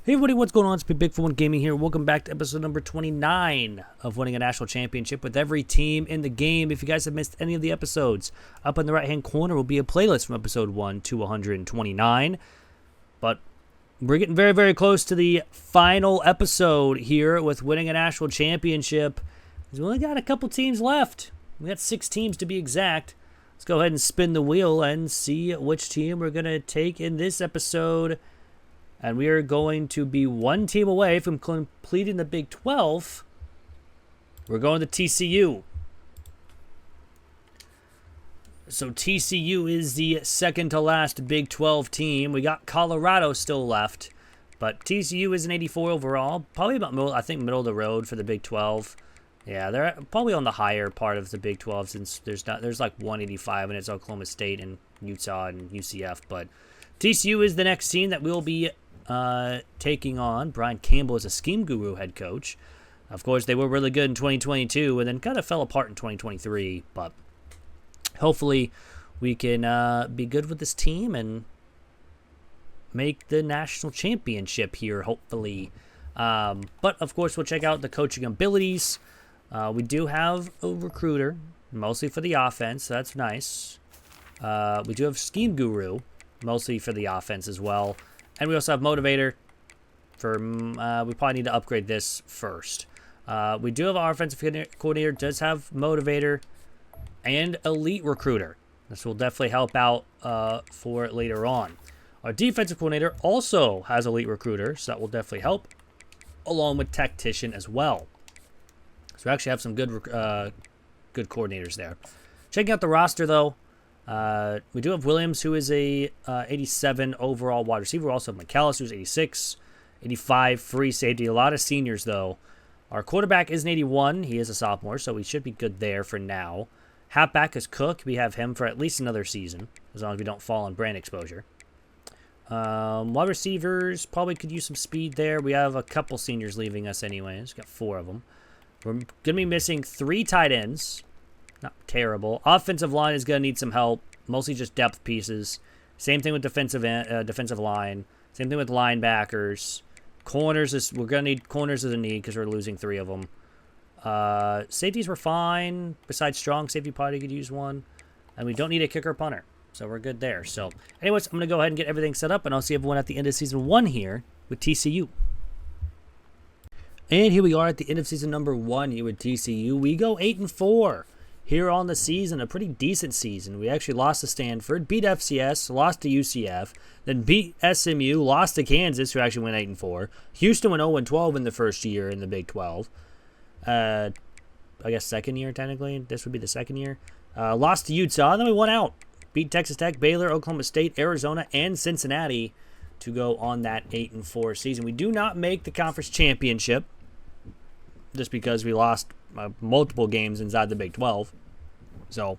Hey everybody, what's going on? It's Big for One Gaming here. Welcome back to episode number 29 of winning a national championship with every team in the game. If you guys have missed any of the episodes, up in the right-hand corner will be a playlist from episode 1 to 129. But we're getting very, very close to the final episode here with winning a national championship. We only got a couple teams left. We got 6 teams to be exact. Let's go ahead and spin the wheel and see which team we're going to take in this episode. And we are going to be one team away from completing the Big 12. We're going to TCU. So TCU is the second to last Big 12 team. We got Colorado still left. But TCU is an 84 overall. Probably about middle of the road for the Big 12. Yeah, they're probably on the higher part of the Big 12 since there's like 185 and it's Oklahoma State and Utah and UCF. But TCU is the next team that we'll be taking on. Brian Campbell is a scheme guru head coach. Of course, they were really good in 2022 and then kind of fell apart in 2023. But hopefully we can be good with this team and make the national championship here, hopefully. But, of course, we'll check out the coaching abilities. We do have a recruiter, mostly for the offense. So that's nice. We do have scheme guru, mostly for the offense as well. And we also have motivator. We probably need to upgrade this first. We do have our offensive coordinator, does have motivator and elite recruiter. This will definitely help out for later on. Our defensive coordinator also has elite recruiter, so that will definitely help, along with tactician as well. So we actually have some good coordinators there. Checking out the roster, though. We do have Williams, who is a 87 overall wide receiver. We also have McAllister, who's 86, 85 free safety. A lot of seniors, though. Our quarterback is an 81. He is a sophomore, so we should be good there for now. Halfback is Cook. We have him for at least another season, as long as we don't fall on brand exposure. Wide receivers probably could use some speed there. We have a couple seniors leaving us anyways. Got 4 of them. We're going to be missing 3 tight ends. Not terrible. Offensive line is going to need some help. Mostly just depth pieces. Same thing with defensive line. Same thing with linebackers. Corners, we're going to need corners as a need because we're losing 3 of them. Safeties were fine. Besides strong safety, probably could use one. And we don't need a kicker or punter. So we're good there. So anyways, I'm going to go ahead and get everything set up. And I'll see everyone at the end of season 1 here with TCU. And here we are at the end of season number 1 here with TCU. We go 8-4. Here on the season, a pretty decent season. We actually lost to Stanford, beat FCS, lost to UCF, then beat SMU, lost to Kansas, who actually went 8-4. Houston went 0-12 in the first year in the Big 12. I guess second year, technically. This would be the second year. Lost to Utah, and then we won out. Beat Texas Tech, Baylor, Oklahoma State, Arizona, and Cincinnati to go on that 8-4 season. We do not make the conference championship just because we lost multiple games inside the Big 12. So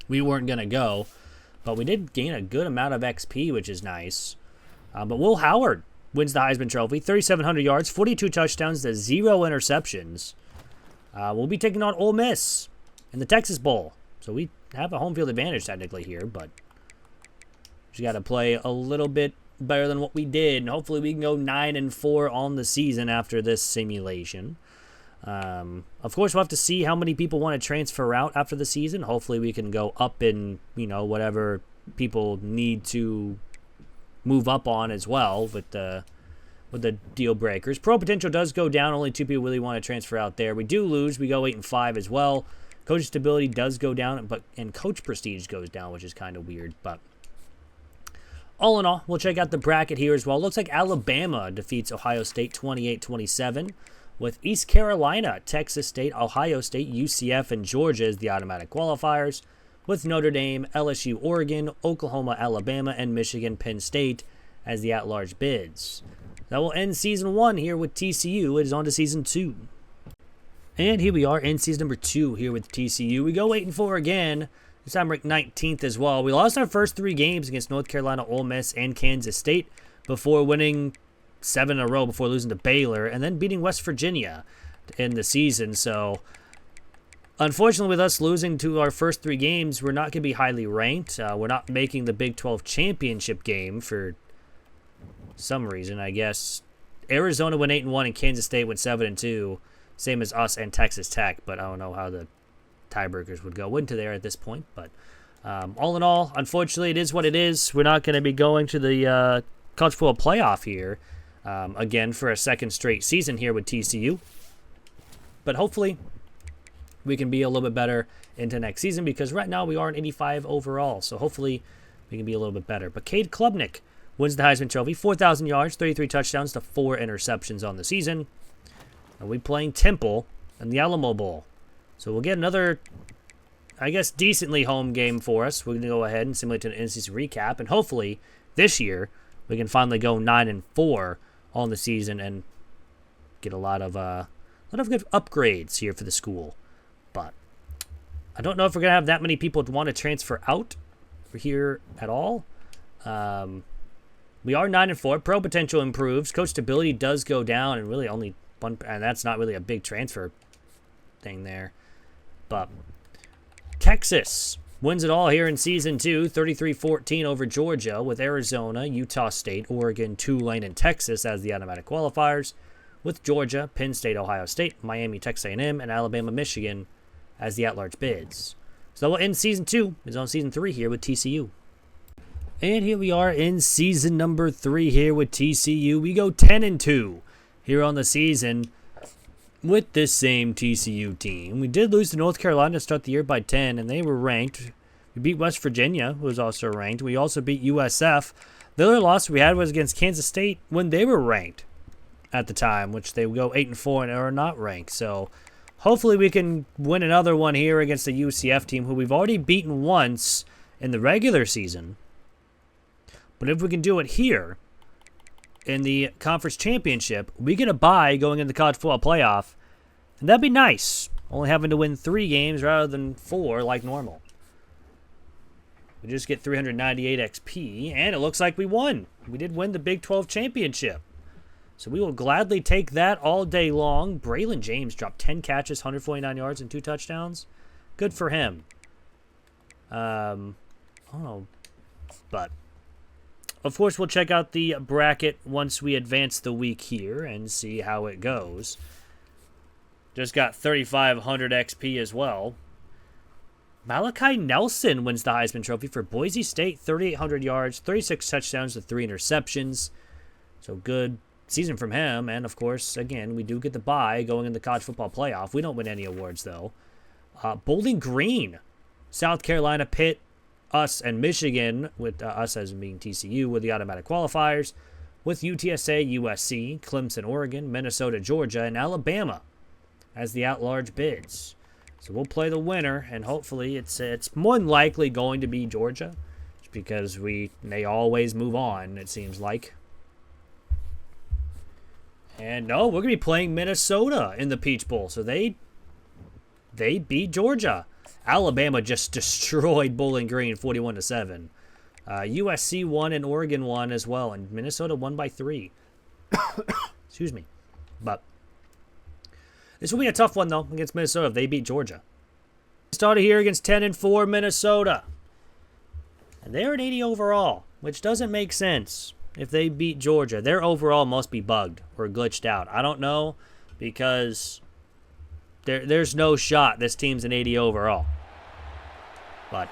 we weren't going to go. But we did gain a good amount of XP, which is nice. But Will Howard wins the Heisman Trophy. 3,700 yards, 42 touchdowns to 0 interceptions. We'll be taking on Ole Miss in the Texas Bowl. So we have a home field advantage technically here. But we got to play a little bit better than what we did. And hopefully we can go 9-4 on the season after this simulation. Of course, we'll have to see how many people want to transfer out after the season. Hopefully we can go up in, whatever people need to move up on as well with the deal breakers. Pro potential does go down. Only 2 people really want to transfer out there. We do lose. We go 8-5 as well. Coach stability does go down, and coach prestige goes down, which is kind of weird. But all in all, we'll check out the bracket here as well. Looks like Alabama defeats Ohio State 28-27. With East Carolina, Texas State, Ohio State, UCF, and Georgia as the automatic qualifiers, with Notre Dame, LSU, Oregon, Oklahoma, Alabama, and Michigan, Penn State as the at-large bids. That will end Season 1 here with TCU. It is on to Season 2. And here we are in Season number 2 here with TCU. We go 8-4 again. This time ranked 19th as well. We lost our first 3 games against North Carolina, Ole Miss, and Kansas State before winning 7 in a row before losing to Baylor, and then beating West Virginia in the season. So unfortunately, with us losing to our first 3 games, we're not going to be highly ranked. We're not making the Big 12 championship game for some reason, I guess. Arizona went 8-1 and Kansas State went 7-2, same as us and Texas Tech. But I don't know how the tiebreakers would go into there at this point. But all in all, unfortunately, it is what it is. We're not going to be going to the college football playoff here again for a second straight season here with TCU. But hopefully we can be a little bit better into next season, because right now we are an 85 overall. So hopefully we can be a little bit better. But Cade Klubnik wins the Heisman Trophy, 4,000 yards, 33 touchdowns to 4 interceptions on the season. And we're playing Temple in the Alamo Bowl. So we'll get another, I guess, decently home game for us. We're going to go ahead and simulate an NCC recap. And hopefully this year we can finally go 9-4 on the season and get a lot of good upgrades here for the school. But I don't know if we're going to have that many people want to transfer out here at all. We are 9-4. Pro potential improves. Coach stability does go down, and really only one, and that's not really a big transfer thing there. But Texas wins it all here in Season 2, 33-14 over Georgia, with Arizona, Utah State, Oregon, Tulane, and Texas as the automatic qualifiers, with Georgia, Penn State, Ohio State, Miami, Texas A&M, and Alabama, Michigan as the at-large bids. So we'll end Season 2. It's on Season 3 here with TCU. And here we are in Season number 3 here with TCU. We go 10-2 here on the season with this same TCU team. We did lose to North Carolina to start the year by 10, and they were ranked. We beat West Virginia, who was also ranked. We also beat USF. The other loss we had was against Kansas State when they were ranked at the time, which they go 8-4 and are not ranked. So hopefully we can win another one here against the UCF team, who we've already beaten once in the regular season. But if we can do it here in the conference championship, we get a bye going into the college football playoff, and that'd be nice. Only having to win 3 games rather than 4 like normal. We just get 398 XP, and it looks like we won. We did win the Big 12 championship. So we will gladly take that all day long. Braylon James dropped 10 catches, 149 yards, and 2 touchdowns. Good for him. I don't know, but of course, we'll check out the bracket once we advance the week here and see how it goes. Just got 3,500 XP as well. Malachi Nelson wins the Heisman Trophy for Boise State, 3,800 yards, 36 touchdowns to 3 interceptions. So good season from him. And, of course, again, we do get the bye going in the college football playoff. We don't win any awards, though. Bowling Green, South Carolina, Pitt, us and Michigan, with us as being TCU, with the automatic qualifiers, with UTSA, USC, Clemson, Oregon, Minnesota, Georgia, and Alabama as the at-large bids. So we'll play the winner, and hopefully it's more than likely going to be Georgia, because they always move on, it seems like. And no, we're going to be playing Minnesota in the Peach Bowl, so they beat Georgia. Alabama just destroyed Bowling Green 41-7. USC won and Oregon won as well, and Minnesota won by 3. Excuse me. But this will be a tough one, though, against Minnesota if they beat Georgia. Started here against 10-4 Minnesota. And they're an 80 overall, which doesn't make sense if they beat Georgia. Their overall must be bugged or glitched out. I don't know, because there's no shot this team's an 80 overall. But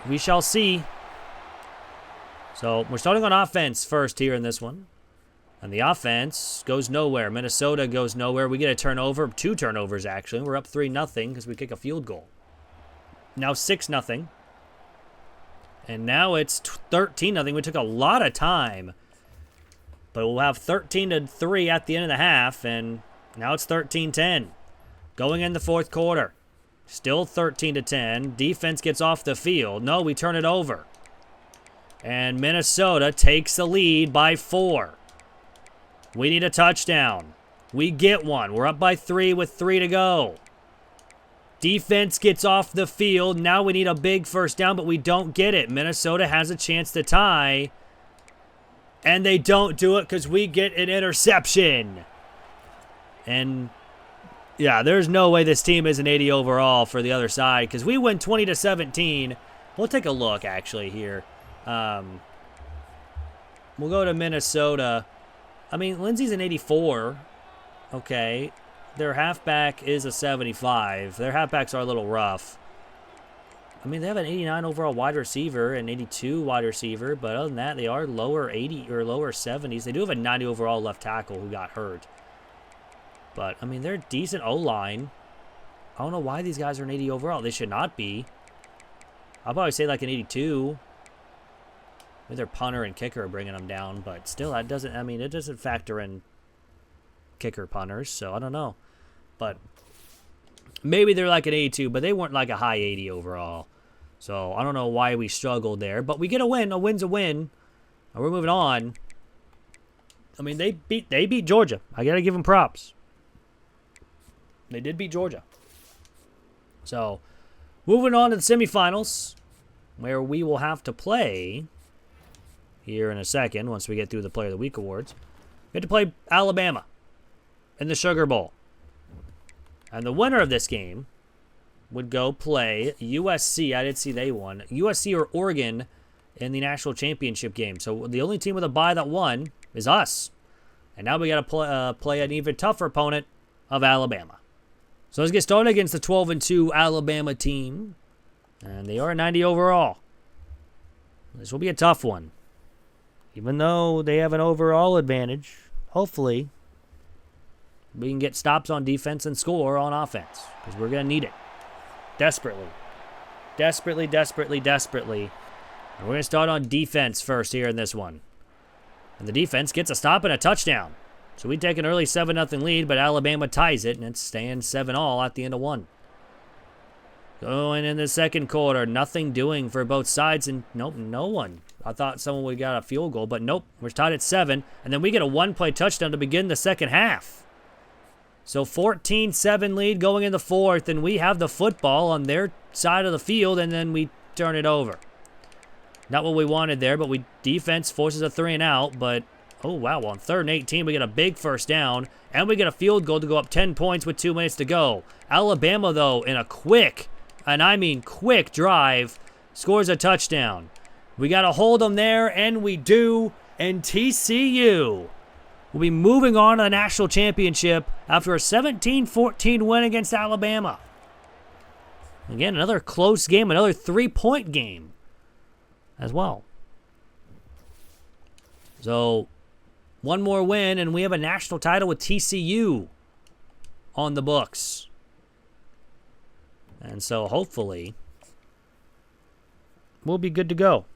we shall see. So we're starting on offense first here in this one. And the offense goes nowhere. Minnesota goes nowhere. We get a turnover, 2 turnovers actually. We're up 3-0 because we kick a field goal. Now 6-0. And now it's 13-0. We took a lot of time. But we'll have 13-3 at the end of the half. And now it's 13-10. Going in the fourth quarter. Still 13-10. Defense gets off the field. No, we turn it over. And Minnesota takes the lead by 4. We need a touchdown. We get one. We're up by 3 with 3 to go. Defense gets off the field. Now we need a big first down, but we don't get it. Minnesota has a chance to tie. And they don't do it because we get an interception. And yeah, there's no way this team is an 80 overall for the other side, because we win 20-17. We'll take a look actually here. we'll go to Minnesota. I mean, Lindsey's an 84. Okay. Their halfback is a 75. Their halfbacks are a little rough. I mean, they have an 89 overall wide receiver and 82 wide receiver, but other than that, they are lower 80 or lower 70s. They do have a 90 overall left tackle who got hurt. But, I mean, they're a decent O-line. I don't know why these guys are an 80 overall. They should not be. I'll probably say like an 82. Maybe their punter and kicker are bringing them down, but still, that doesn't, I mean, it doesn't factor in kicker punters, so I don't know. But maybe they're like an 82, but they weren't like a high 80 overall. So I don't know why we struggled there, but we get a win. A win's a win. And we're moving on. I mean, they beat Georgia. I got to give them props. They did beat Georgia. So, moving on to the semifinals, where we will have to play here in a second once we get through the Player of the Week awards. We have to play Alabama in the Sugar Bowl. And the winner of this game would go play USC. I did see they won. USC or Oregon in the national championship game. So the only team with a bye that won is us. And now we got to play an even tougher opponent of Alabama. So let's get started against the 12-2 Alabama team. And they are 90 overall. This will be a tough one. Even though they have an overall advantage, hopefully we can get stops on defense and score on offense. Because we're going to need it. Desperately. Desperately, desperately, desperately. And we're going to start on defense first here in this one. And the defense gets a stop and a touchdown. So we take an early 7-0 lead, but Alabama ties it, and it stands 7-all at the end of one. Going in the second quarter, nothing doing for both sides, and nope, no one. I thought someone would got a field goal, but nope, we're tied at 7, and then we get a one-play touchdown to begin the second half. So 14-7 lead going in the fourth, and we have the football on their side of the field, and then we turn it over. Not what we wanted there, but defense forces a 3-and-out, but oh, wow, on 3rd and 18, we get a big first down, and we get a field goal to go up 10 points with 2 minutes to go. Alabama, though, in a quick, and I mean quick drive, scores a touchdown. We got to hold them there, and we do, and TCU will be moving on to the national championship after a 17-14 win against Alabama. Again, another close game, another 3-point game as well. So, one more win, and we have a national title with TCU on the books. And so, hopefully, we'll be good to go.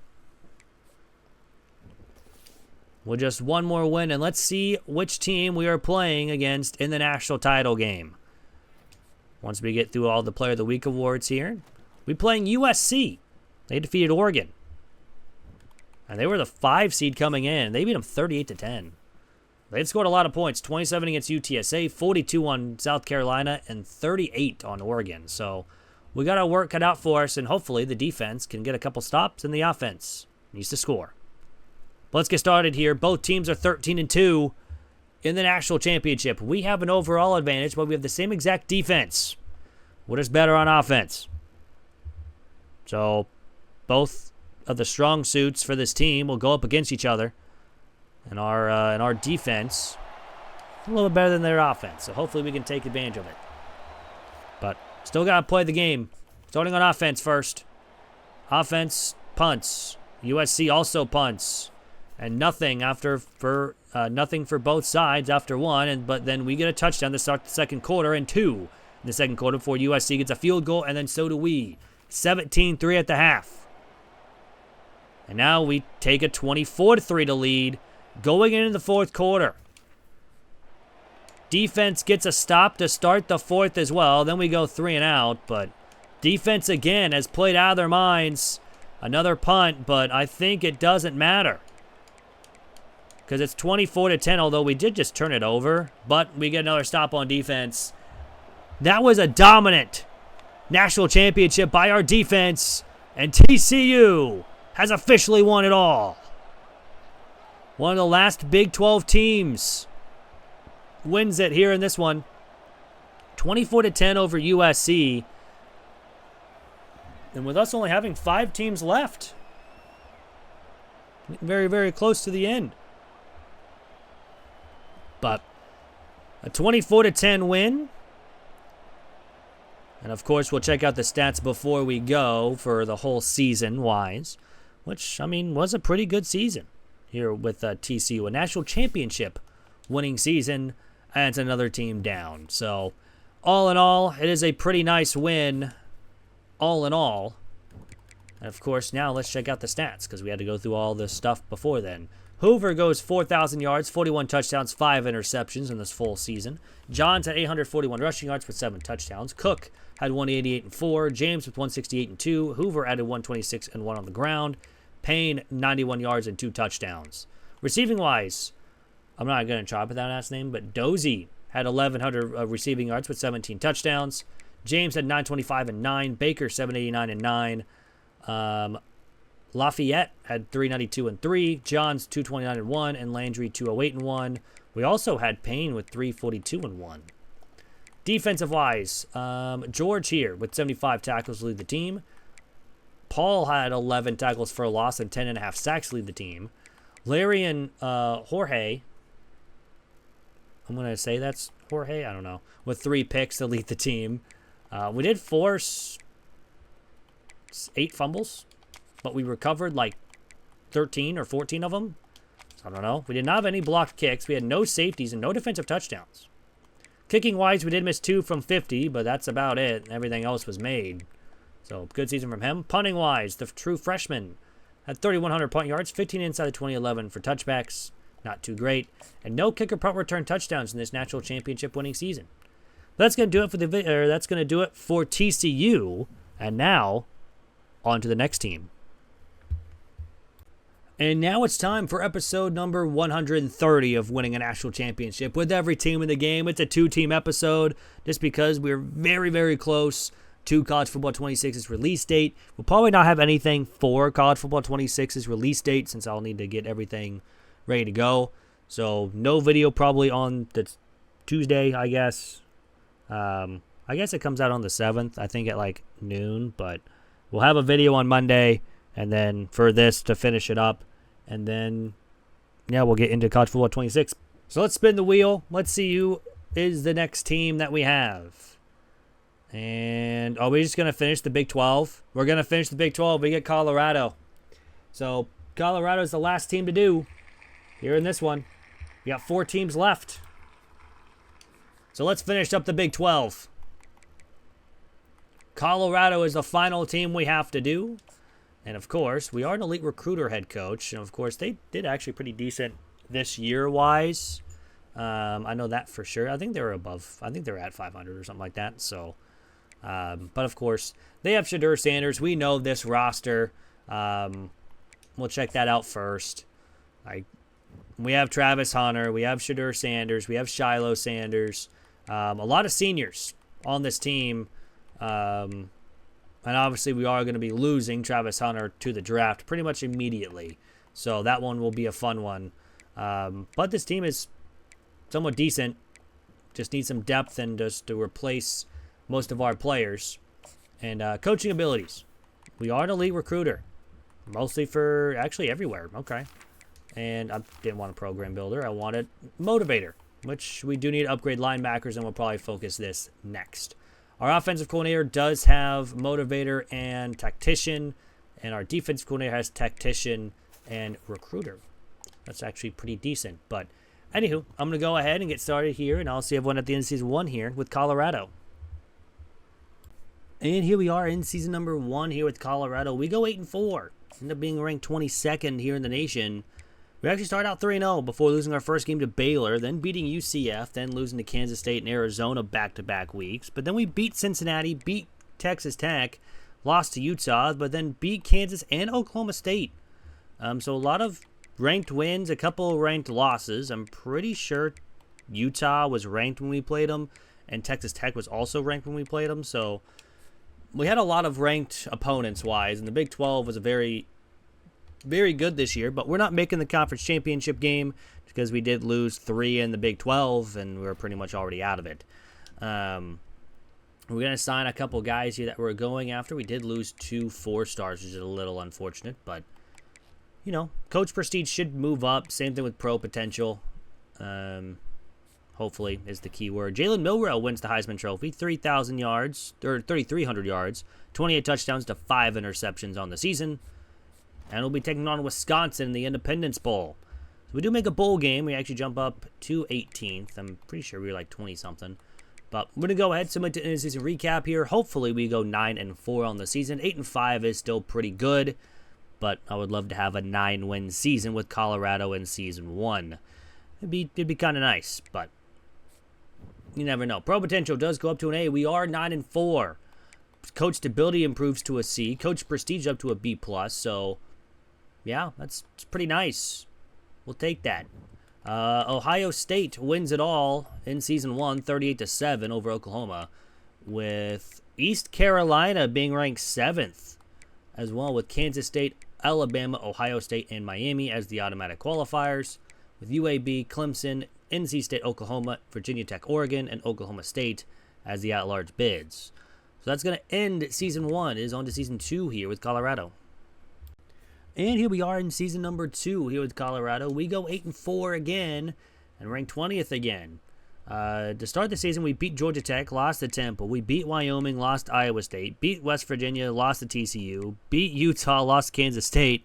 With just one more win, and let's see which team we are playing against in the national title game. Once we get through all the Player of the Week awards here, we're playing USC. They defeated Oregon. And they were the 5 seed coming in. They beat them 38-10. They'd scored a lot of points. 27 against UTSA, 42 on South Carolina, and 38 on Oregon. So we got our work cut out for us, and hopefully the defense can get a couple stops, and the offense needs to score. But let's get started here. Both teams are 13-2 in the national championship. We have an overall advantage, but we have the same exact defense. What is better on offense? So both of the strong suits for this team will go up against each other. And our defense is a little bit better than their offense. So hopefully we can take advantage of it. But still got to play the game. Starting on offense first. Offense punts. USC also punts. And nothing nothing for both sides after one. But then we get a touchdown to start the second quarter and 2 in the second quarter before USC gets a field goal. And then so do we. 17-3 at the half. And now we take a 24-3 to lead going into the fourth quarter. Defense gets a stop to start the fourth as well. Then we go 3-and-out, but defense again has played out of their minds. Another punt, but I think it doesn't matter. Because it's 24-10, although we did just turn it over. But we get another stop on defense. That was a dominant national championship by our defense. And TCU has officially won it all. One of the last Big 12 teams wins it here in this one. 24-10 over USC. And with us only having 5 teams left. Very, very close to the end. But a 24-10 win. And, of course, we'll check out the stats before we go for the whole season-wise, which, I mean, was a pretty good season here with TCU. A national championship winning season, and it's another team down. So, all in all, it is a pretty nice win, all in all. And, of course, now let's check out the stats because we had to go through all this stuff before then. Hoover goes 4,000 yards, 41 touchdowns, 5 interceptions in this full season. Johns had 841 rushing yards with 7 touchdowns. Cook had 188 and 4. James with 168 and 2. Hoover added 126 and 1 on the ground. Payne 91 yards and 2 touchdowns. Receiving wise, I'm not going to try with that last name, but Dozie had 1,100 receiving yards with 17 touchdowns. James had 925 and 9. Baker 789 and 9. Lafayette had 392 and 3. Johns 229 and 1, and Landry 208 and 1. We also had Payne with 342 and 1. Defensive wise, George here with 75 tackles lead the team. Paul had 11 tackles for a loss and 10.5 sacks lead the team. Larry and Jorge, I'm going to say that's Jorge, I don't know, with 3 picks to lead the team. We did force 8 fumbles, but we recovered like 13 or 14 of them. So I don't know. We did not have any blocked kicks. We had no safeties and no defensive touchdowns. Kicking wise, we did miss 2 from 50, but that's about it. Everything else was made. So good season from him. Punting wise, the true freshman had 3,100 punt yards, 15 inside the 2011 for touchbacks. Not too great. And no kicker punt return touchdowns in this national championship winning season. That's going to do it for that's going to do it for TCU. And now, on to the next team. And now it's time for episode number 130 of Winning a National Championship with every team in the game. It's a 2-team episode just because we're very, very close to College Football 26's release date. We'll probably not have anything for College Football 26's release date since I'll need to get everything ready to go. So no video probably on the Tuesday, I guess. I guess it comes out on the 7th, I think at like noon. But we'll have a video on Monday. And then for this to finish it up. And then, yeah, we'll get into College Football 26. So let's spin the wheel. Let's see who is the next team that we have. And are we just going to finish the Big 12? We're going to finish the Big 12. We get Colorado. So Colorado is the last team to do here in this one. We got 4 teams left. So let's finish up the Big 12. Colorado is the final team we have to do. And, of course, we are an elite recruiter head coach. And, of course, they did actually pretty decent this year-wise. I know that for sure. I think they were above. I think they were at 500 or something like that. So, but, of course, they have Shedeur Sanders. We know this roster. We'll check that out first. We have Travis Hunter. We have Shedeur Sanders. We have Shiloh Sanders. A lot of seniors on this team. And obviously we are going to be losing Travis Hunter to the draft pretty much immediately. So that one will be a fun one. But this team is somewhat decent. Just needs some depth and just to replace most of our players. And coaching abilities. We are an elite recruiter. Mostly for actually everywhere. Okay. And I didn't want a program builder. I wanted motivator. Which we do need to upgrade linebackers and we'll probably focus this next. Our offensive coordinator does have motivator and tactician, and our defensive coordinator has tactician and recruiter. That's actually pretty decent. But anywho, I'm going to go ahead and get started here, and I'll see everyone at the end of season 1 here with Colorado. And here we are in season number 1 here with Colorado. We go 8-4, end up being ranked 22nd here in the nation. We actually started out 3-0 before losing our first game to Baylor, then beating UCF, then losing to Kansas State and Arizona back-to-back weeks. But then we beat Cincinnati, beat Texas Tech, lost to Utah, but then beat Kansas and Oklahoma State. So a lot of ranked wins, a couple ranked losses. I'm pretty sure Utah was ranked when we played them, and Texas Tech was also ranked when we played them. So we had a lot of ranked opponents-wise, and the Big 12 was a very good this year, but we're not making the conference championship game because we did lose 3 in the Big 12, and we're pretty much already out of it. We're going to sign a couple guys here that we're going after. We did lose 2 4-stars, which is a little unfortunate, but, coach prestige should move up. Same thing with pro potential. Hopefully is the key word. Jalen Milroe wins the Heisman Trophy, 3,000 yards, or 3,300 yards, 28 touchdowns to 5 interceptions on the season. And we'll be taking on Wisconsin in the Independence Bowl. So we do make a bowl game. We actually jump up to 18th. I'm pretty sure we were like 20-something. But we're going to go ahead, submit to in-season recap here. Hopefully we go 9-4 on the season. 8-5 is still pretty good. But I would love to have a 9-win season with Colorado in Season 1. It'd be kind of nice, but you never know. Pro potential does go up to an A. We are 9-4. Coach stability improves to a C. Coach prestige up to a B+. So, yeah, that's pretty nice. We'll take that. Ohio State wins it all in Season 1, 38-7 over Oklahoma, with East Carolina being ranked 7th, as well with Kansas State, Alabama, Ohio State, and Miami as the automatic qualifiers, with UAB, Clemson, NC State, Oklahoma, Virginia Tech, Oregon, and Oklahoma State as the at-large bids. So that's going to end Season 1. It is on to Season 2 here with Colorado. And here we are in Season number 2 here with Colorado. We go 8-4 again and rank 20th again. To start the season, we beat Georgia Tech, lost to Temple. We beat Wyoming, lost to Iowa State. Beat West Virginia, lost to TCU. Beat Utah, lost to Kansas State.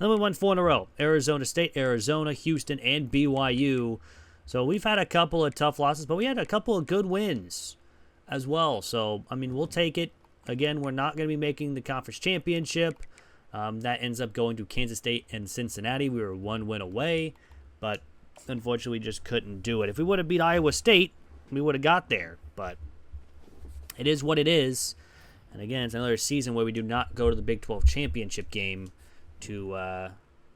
And then we won 4 in a row. Arizona State, Arizona, Houston, and BYU. So we've had a couple of tough losses, but we had a couple of good wins as well. So, I mean, we'll take it. Again, we're not going to be making the conference championship. That ends up going to Kansas State and Cincinnati. We were 1 win away, but unfortunately we just couldn't do it. If we would have beat Iowa State, we would have got there, but it is what it is. And again, it's another season where we do not go to the Big 12 championship game to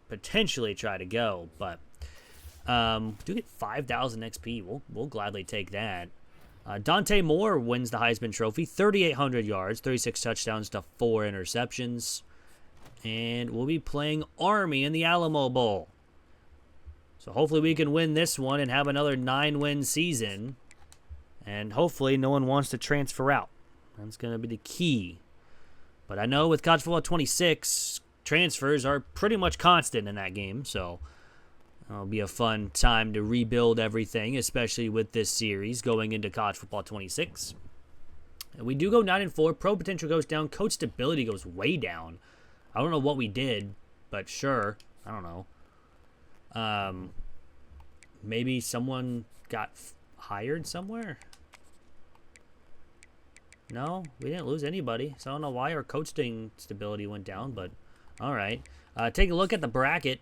potentially try to go, but do get 5,000 XP. We'll gladly take that. Dante Moore wins the Heisman Trophy, 3,800 yards, 36 touchdowns to 4 interceptions. And we'll be playing Army in the Alamo Bowl. So hopefully we can win this one and have another 9-win season. And hopefully no one wants to transfer out. That's going to be the key. But I know with College Football 26, transfers are pretty much constant in that game. So it'll be a fun time to rebuild everything, especially with this series going into College Football 26. And we do go 9-4. Pro potential goes down. Coach stability goes way down. I don't know what we did, but sure. I don't know. Maybe someone got hired somewhere? No, we didn't lose anybody. So I don't know why our coaching stability went down, but all right. Take a look at the bracket.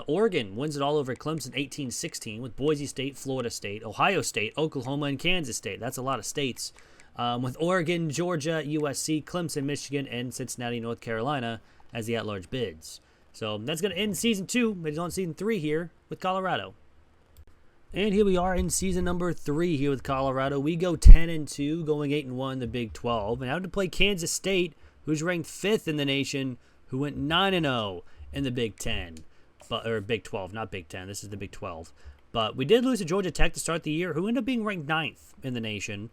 Oregon wins it all over Clemson 18-16 with Boise State, Florida State, Ohio State, Oklahoma, and Kansas State. That's a lot of states. With Oregon, Georgia, USC, Clemson, Michigan, and Cincinnati, North Carolina as the at-large bids. So that's going to end Season 2. It's on Season 3 here with Colorado. And here we are in Season number 3 here with Colorado. We go 10-2, going 8-1 in the Big 12. And out to play Kansas State, who's ranked 5th in the nation, who went 9-0 in the Big 10. Or Big 12, not Big 10. This is the Big 12. But we did lose to Georgia Tech to start the year, who ended up being ranked 9th in the nation.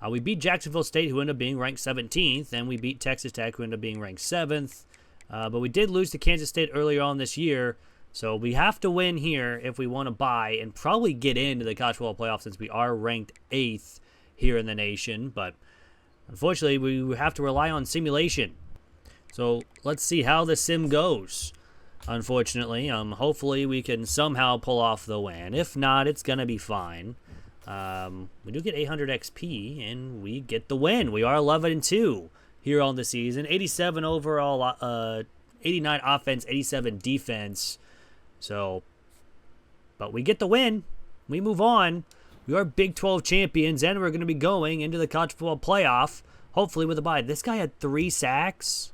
We beat Jacksonville State, who ended up being ranked 17th, and we beat Texas Tech, who ended up being ranked 7th. But we did lose to Kansas State earlier on this year, so we have to win here if we want to bye and probably get into the College Football Playoff since we are ranked 8th here in the nation. But unfortunately, we have to rely on simulation. So let's see how the sim goes. Unfortunately, hopefully we can somehow pull off the win. If not, it's going to be fine. We do get 800 XP, and we get the win. We are 11-2 here on the season. 87 overall, 89 offense, 87 defense. So, but we get the win. We move on. We are Big 12 champions, and we're going to be going into the College Football Playoff, hopefully with a bye. This guy had 3 sacks.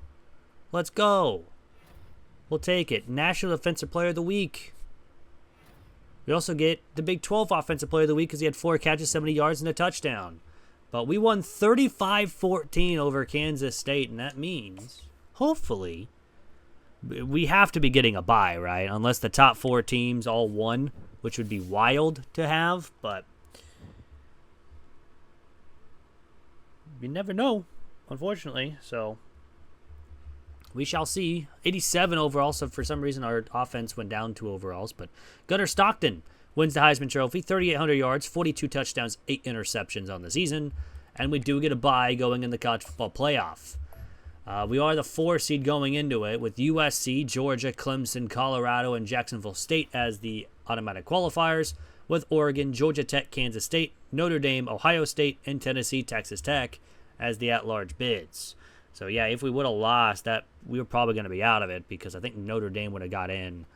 Let's go. We'll take it. National Defensive Player of the Week. We also get the Big 12 Offensive Player of the Week because he had 4 catches, 70 yards, and a touchdown. But we won 35-14 over Kansas State, and that means, hopefully, we have to be getting a bye, right? Unless the top 4 teams all won, which would be wild to have, but you never know, unfortunately. So we shall see. 87 overall, so for some reason our offense went down 2 overalls. But Gunnar Stockton wins the Heisman Trophy, 3,800 yards, 42 touchdowns, 8 interceptions on the season. And we do get a bye going in the college football playoff. We are the 4 seed going into it with USC, Georgia, Clemson, Colorado, and Jacksonville State as the automatic qualifiers, with Oregon, Georgia Tech, Kansas State, Notre Dame, Ohio State, and Tennessee, Texas Tech as the at-large bids. So, yeah, if we would have lost, that we were probably going to be out of it because I think Notre Dame would have got in,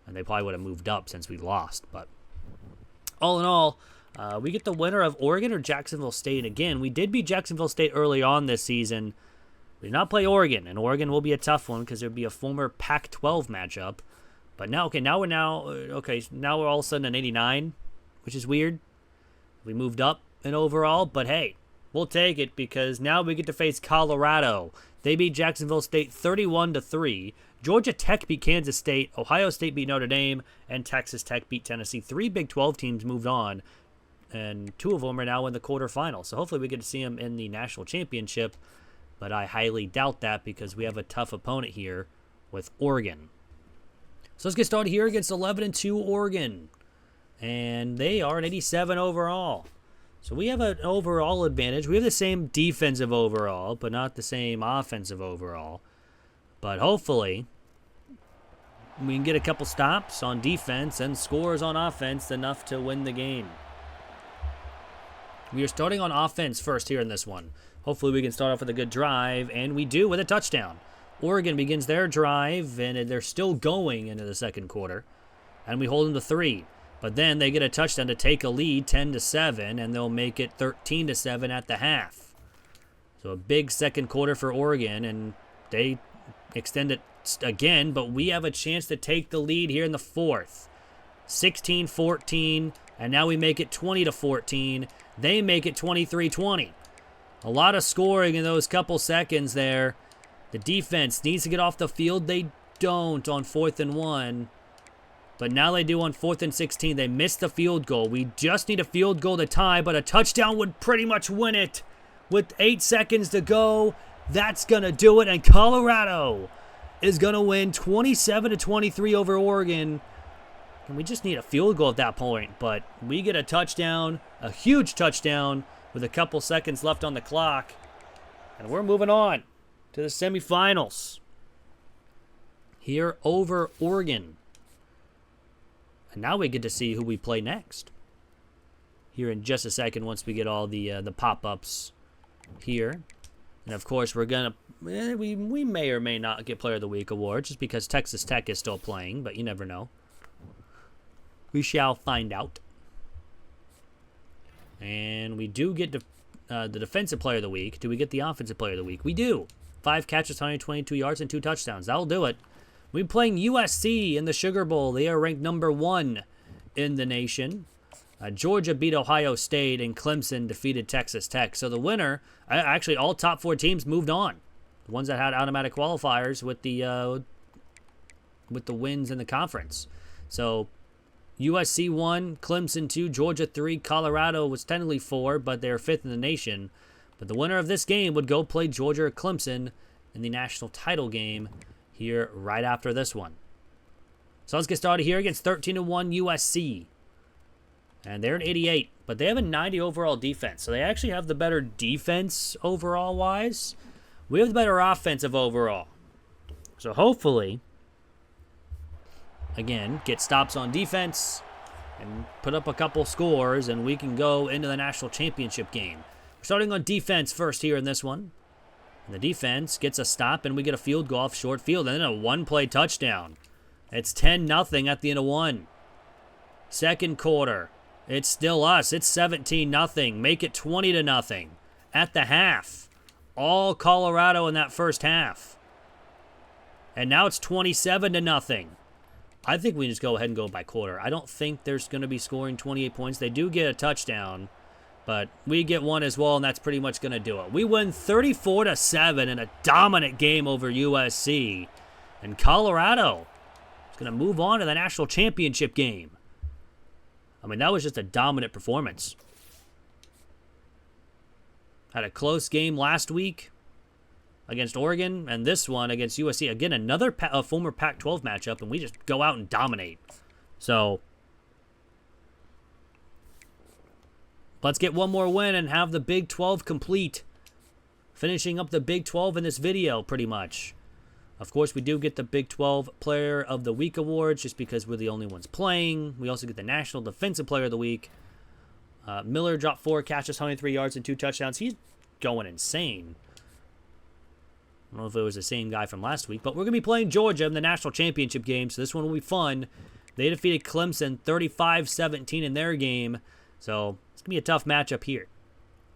and they probably would have moved up since we lost. But all in all, we get the winner of Oregon or Jacksonville State. Again, we did beat Jacksonville State early on this season. We did not play Oregon, and Oregon will be a tough one because there would be a former Pac-12 matchup. But now we're all of a sudden an 89, which is weird. We moved up in overall, but hey, we'll take it because now we get to face Colorado. They beat Jacksonville State 31-3. Georgia Tech beat Kansas State. Ohio State beat Notre Dame, and Texas Tech beat Tennessee. 3 Big 12 teams moved on, and 2 of them are now in the quarterfinals. So hopefully we get to see them in the national championship, but I highly doubt that because we have a tough opponent here with Oregon. So let's get started here against 11-2 Oregon. And they are an 87 overall. So we have an overall advantage. We have the same defensive overall, but not the same offensive overall. But hopefully, we can get a couple stops on defense and scores on offense enough to win the game. We are starting on offense first here in this one. Hopefully we can start off with a good drive, and we do with a touchdown. Oregon begins their drive, and they're still going into the second quarter. And we hold them to 3. But then they get a touchdown to take a lead 10-7, and they'll make it 13-7 at the half. So a big second quarter for Oregon, and they extend it again, but we have a chance to take the lead here in the fourth. 16-14, and now we make it 20-14. They make it 23-20. A lot of scoring in those couple seconds there. The defense needs to get off the field. They don't on 4th and 1. But now they do on 4th and 16. They missed the field goal. We just need a field goal to tie, but a touchdown would pretty much win it. With 8 seconds to go, that's going to do it. And Colorado is going to win 27-23 over Oregon. And we just need a field goal at that point. But we get a touchdown, a huge touchdown, with a couple seconds left on the clock. And we're moving on to the semifinals here over Oregon. And now we get to see who we play next here in just a second once we get all the pop-ups here. And, of course, we're going to we may or may not get Player of the Week award just because Texas Tech is still playing, but you never know. We shall find out. And we do get the Defensive Player of the Week. Do we get the Offensive Player of the Week? We do. 5 catches, 122 yards, and 2 touchdowns. That'll do it. We're playing USC in the Sugar Bowl. They are ranked number 1 in the nation. Georgia beat Ohio State, and Clemson defeated Texas Tech. So the winner, actually all top 4 teams moved on. The ones that had automatic qualifiers with the wins in the conference. So USC 1, Clemson 2, Georgia 3, Colorado was technically 4, but they're 5th in the nation. But the winner of this game would go play Georgia or Clemson in the national title game here right after this one. So let's get started here against 13-1 USC. And they're an 88, but they have a 90 overall defense. So they actually have the better defense overall-wise. We have the better offensive overall. So hopefully, again, get stops on defense and put up a couple scores, and we can go into the national championship game. We're starting on defense first here in this one. And the defense gets a stop, and we get a field goal off short field, and then a one-play touchdown. It's 10-0 at the end of 1. Second quarter, it's still us. It's 17-0. Make it 20-0 at the half. All Colorado in that first half. And now it's 27-0. I think we just go ahead and go by quarter. I don't think there's going to be scoring 28 points. They do get a touchdown, but we get one as well, and that's pretty much going to do it. We win 34-7 in a dominant game over USC. And Colorado is going to move on to the national championship game. I mean, that was just a dominant performance. Had a close game last week. against Oregon, and this one against USC. Again, another former Pac-12 matchup, and we just go out and dominate. So let's get one more win and have the Big 12 complete. Finishing up the Big 12 in this video, pretty much. Of course, we do get the Big 12 Player of the Week awards just because we're the only ones playing. We also get the National Defensive Player of the Week. Miller dropped 4 catches, 103 yards, and 2 touchdowns. He's going insane. I don't know if it was the same guy from last week, but we're going to be playing Georgia in the national championship game, so this one will be fun. They defeated Clemson 35-17 in their game, so it's going to be a tough matchup here.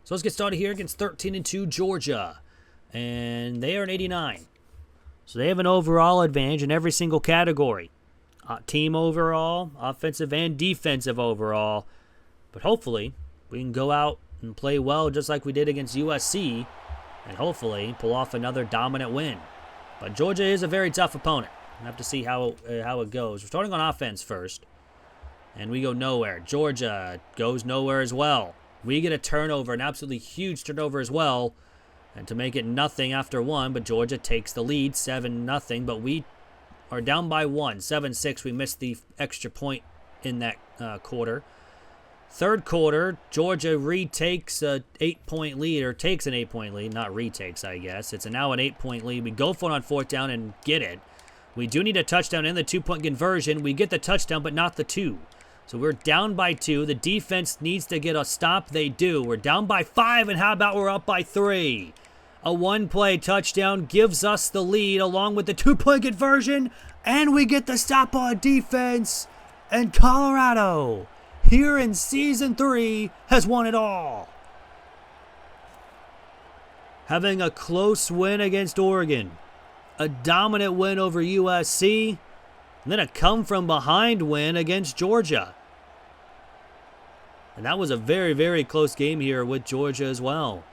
So let's get started here against 13-2 Georgia, and they are an 89. So they have an overall advantage in every single category. Team overall, offensive and defensive overall. But hopefully, we can go out and play well just like we did against USC, and hopefully pull off another dominant win. But Georgia is a very tough opponent. We'll have to see how it goes. We're starting on offense first, and we go nowhere. Georgia goes nowhere as well. We get a turnover, an absolutely huge turnover as well, and to make it nothing after 1, but Georgia takes the lead, 7-0, but we are down by 1, 7-6. We missed the extra point in that quarter. Third quarter, Georgia retakes an 8-point lead, or takes an 8-point lead, not retakes, I guess. It's now an 8-point lead. We go for it on 4th down and get it. We do need a touchdown and the 2-point conversion. We get the touchdown, but not the 2. So we're down by 2. The defense needs to get a stop. They do. We're down by 5, and how about we're up by 3? A 1-play touchdown gives us the lead along with the 2-point conversion, and we get the stop on defense. And Colorado, here in Season 3, has won it all. Having a close win against Oregon, a dominant win over USC, and then a come-from-behind win against Georgia. And that was a very, very close game here with Georgia as well.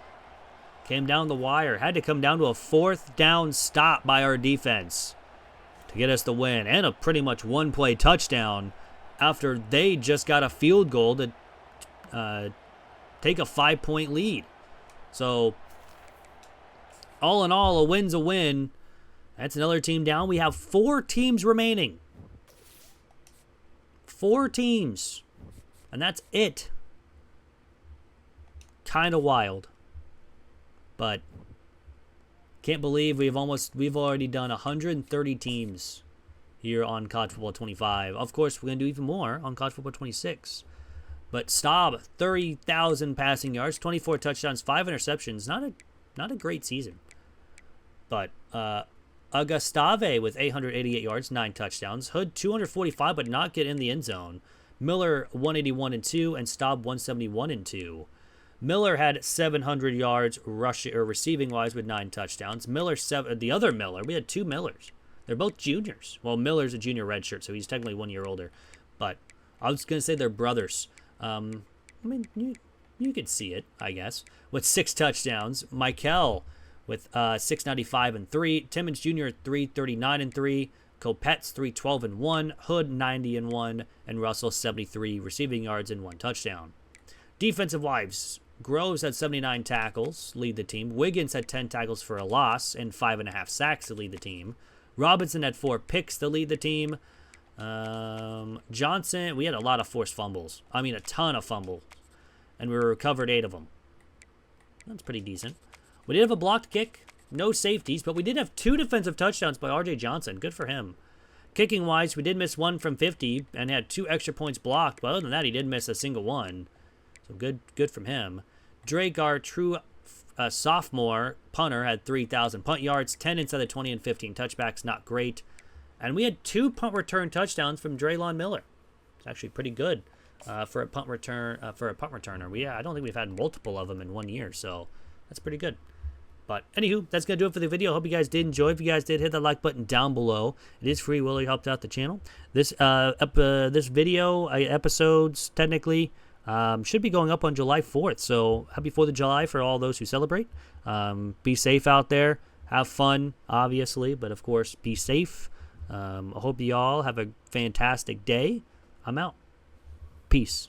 Came down the wire. Had to come down to a 4th down stop by our defense to get us the win. And a pretty much 1-play touchdown after they just got a field goal to take a 5-point lead. So, all in all, a win's a win. That's another team down. We have 4 teams remaining. 4 teams. And that's it. Kind of wild. But can't believe we've already done 130 teams here on College Football 25. Of course, we're going to do even more on College Football 26. But Staub, 30,000 passing yards, 24 touchdowns, 5 interceptions. Not a great season. But Agustave with 888 yards, 9 touchdowns. Hood 245, but not get in the end zone. Miller 181 and 2, and Staub 171 and 2. Miller had 700 yards receiving wise with 9 touchdowns. The other Miller, we had 2 Millers. They're both juniors. Well, Miller's a junior redshirt, so he's technically 1 year older. But I was going to say they're brothers. I mean, you could see it, I guess. With 6 touchdowns. Michael with 695 and 3. Timmons Jr. 339 and 3. Kopetz 312 and 1. Hood 90 and 1. And Russell 73 receiving yards and 1 touchdown. Defensive wise, Groves had 79 tackles, lead the team. Wiggins had 10 tackles for a loss and 5.5 sacks to lead the team. Robinson had 4 picks to lead the team. Johnson, we had a lot of forced fumbles. I mean, a ton of fumbles. And we recovered 8 of them. That's pretty decent. We did have a blocked kick. No safeties, but we did have 2 defensive touchdowns by R.J. Johnson. Good for him. Kicking-wise, we did miss 1 from 50 and had 2 extra points blocked. But other than that, he didn't miss a single one. So good from him. Drake, our true sophomore punter, had 3,000 punt yards, 10 inside the 20 and 15 touchbacks. Not great. And we had 2 punt return touchdowns from Draylon Miller. It's actually pretty good for a punt returner. I don't think we've had multiple of them in 1 year, so that's pretty good. But anywho, that's going to do it for the video. Hope you guys did enjoy. If you guys did, hit that like button down below. It is free. Really helped out the channel. This video episodes technically should be going up on July 4th. So happy 4th of July for all those who celebrate. Be safe out there. Have fun, obviously, but of course, be safe. I hope you all have a fantastic day. I'm out. Peace.